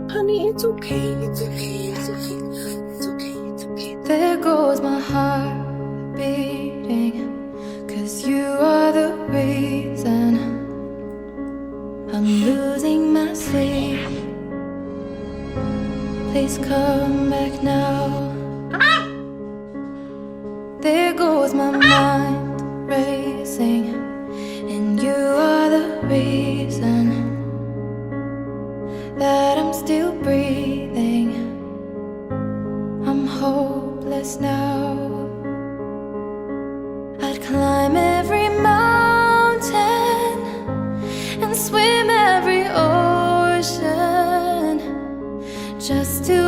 Honey, it's okay, it's okay, it's okay, it's okay, it's okay. There goes my heart beating, 'cause you are the reason I'm losing my sleep. Please come back now. There goes my mind racing, and you are the reason that I'm still breathing. I'm hopeless now. I'd climb every mountain and swim every ocean just to